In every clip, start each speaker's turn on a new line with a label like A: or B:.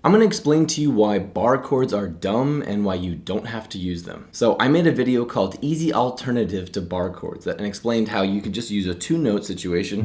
A: I'm gonna explain to you why bar chords are dumb and why you don't have to use them. So I made a video called Easy Alternative to Bar Chords and explained how you could just use a 2-note situation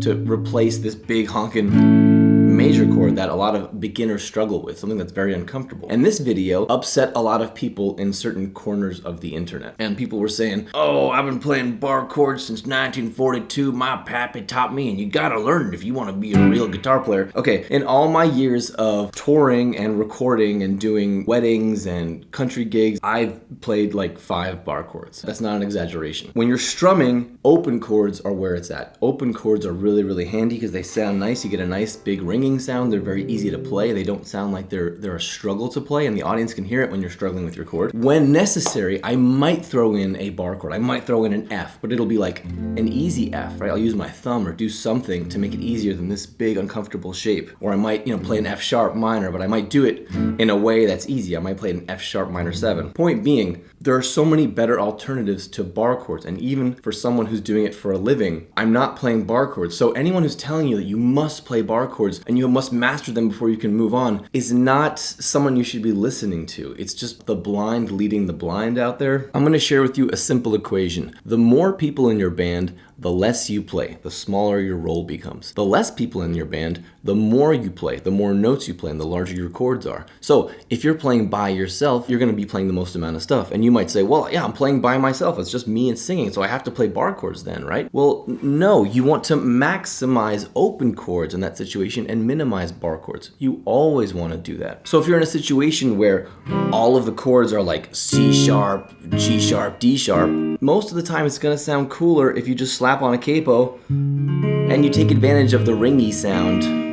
A: to replace this big honkin' major chord that a lot of beginners struggle with, something that's very uncomfortable. And this video upset a lot of people in certain corners of the internet. And people were saying, oh, I've been playing bar chords since 1942, my pappy taught me, and you gotta learn it if you wanna be a real guitar player. Okay, in all my years of touring and recording and doing weddings and country gigs, I've played like 5 bar chords. That's not an exaggeration. When you're strumming, open chords are where it's at. Open chords are really, really handy because they sound nice. You get a nice big ringing sound. They're very easy to play. They don't sound like they're a struggle to play, and the audience can hear it when you're struggling with your chord. When necessary, I might throw in a bar chord. I might throw in an F, but it'll be like an easy F, right? I'll use my thumb or do something to make it easier than this big uncomfortable shape. Or I might, play an F sharp minor, but I might do it in a way that's easy. I might play an F sharp minor 7. Point being, there are so many better alternatives to bar chords, and even for someone who's doing it for a living, I'm not playing bar chords. So anyone who's telling you that you must play bar chords and you must master them before you can move on is not someone you should be listening to. It's just the blind leading the blind out there. I'm gonna share with you a simple equation. The more people in your band, the less you play, the smaller your role becomes. The less people in your band, the more you play, the more notes you play, and the larger your chords are. So if you're playing by yourself, you're gonna be playing the most amount of stuff. And you might say, well, yeah, I'm playing by myself. It's just me and singing, so I have to play bar chords then, right? Well, no, you want to maximize open chords in that situation and minimize bar chords. You always wanna do that. So if you're in a situation where all of the chords are like C sharp, G sharp, D sharp, most of the time it's gonna sound cooler if you just slap on a capo and you take advantage of the ringy sound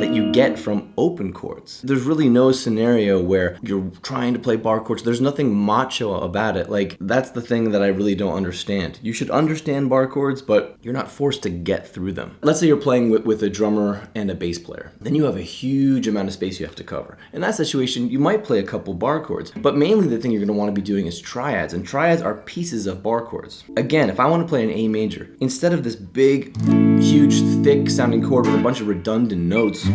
A: that you get from open chords. There's really no scenario where you're trying to play bar chords. There's nothing macho about it. Like, that's the thing that I really don't understand. You should understand bar chords, but you're not forced to get through them. Let's say you're playing with a drummer and a bass player. Then you have a huge amount of space you have to cover. In that situation, you might play a couple bar chords, but mainly the thing you're gonna wanna be doing is triads, and triads are pieces of bar chords. Again, if I wanna play an A major, instead of this big, huge, thick sounding chord with a bunch of redundant notes,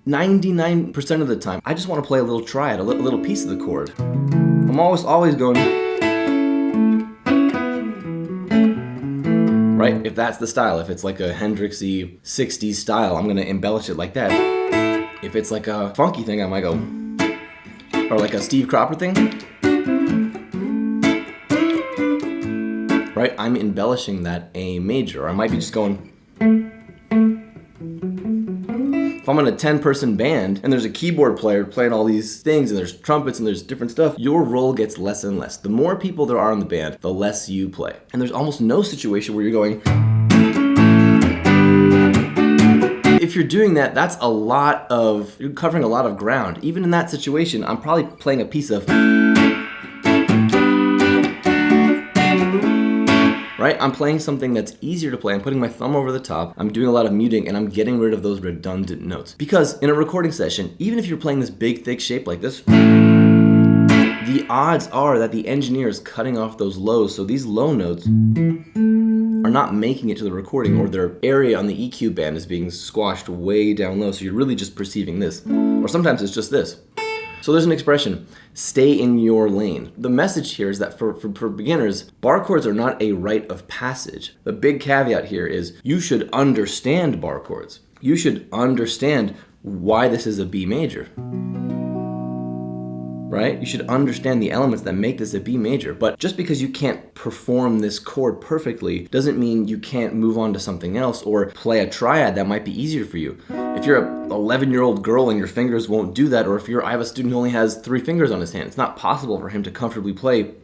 A: 99% of the time, I just want to play a little triad, a little piece of the chord. I'm always going, right? If that's the style, if it's like a Hendrixy 60s style, I'm going to embellish it like that. If it's like a funky thing, I might go, or like a Steve Cropper thing, right? I'm embellishing that A major, or I might be just going. If I'm in a 10-person band and there's a keyboard player playing all these things and there's trumpets and there's different stuff, your role gets less and less. The more people there are in the band, the less you play. And there's almost no situation where you're going. If you're doing that, that's you're covering a lot of ground. Even in that situation, I'm probably playing a piece of, right? I'm playing something that's easier to play. I'm putting my thumb over the top. I'm doing a lot of muting, and I'm getting rid of those redundant notes. Because in a recording session, even if you're playing this big, thick shape like this, the odds are that the engineer is cutting off those lows, so these low notes are not making it to the recording, or their area on the EQ band is being squashed way down low, so you're really just perceiving this. Or sometimes it's just this. So there's an expression, stay in your lane. The message here is that for beginners, bar chords are not a rite of passage. The big caveat here is you should understand bar chords. You should understand why this is a B major. Right? You should understand the elements that make this a B major. But just because you can't perform this chord perfectly doesn't mean you can't move on to something else or play a triad that might be easier for you. If you're an 11-year-old girl and your fingers won't do that, or if I have a student who only has 3 fingers on his hand, it's not possible for him to comfortably play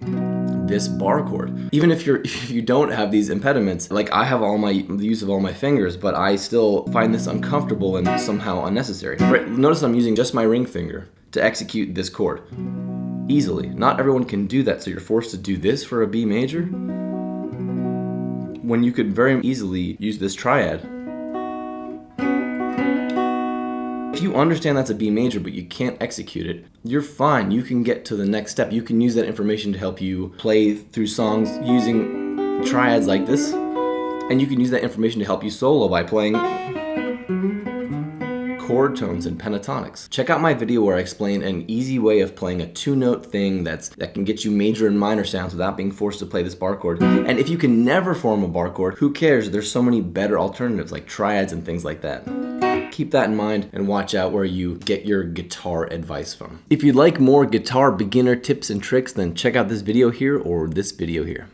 A: this bar chord. Even if you don't have these impediments, like I have the use of all my fingers, but I still find this uncomfortable and somehow unnecessary. Right? Notice I'm using just my ring finger to execute this chord easily. Not everyone can do that, so you're forced to do this for a B major when you could very easily use this triad. If you understand that's a B major but you can't execute it, you're fine. You can get to the next step. You can use that information to help you play through songs using triads like this, and you can use that information to help you solo by playing chord tones and pentatonics. Check out my video where I explain an easy way of playing a 2-note thing that can get you major and minor sounds without being forced to play this bar chord. And if you can never form a bar chord, who cares? There's so many better alternatives like triads and things like that. Keep that in mind and watch out where you get your guitar advice from. If you'd like more guitar beginner tips and tricks, then check out this video here or this video here.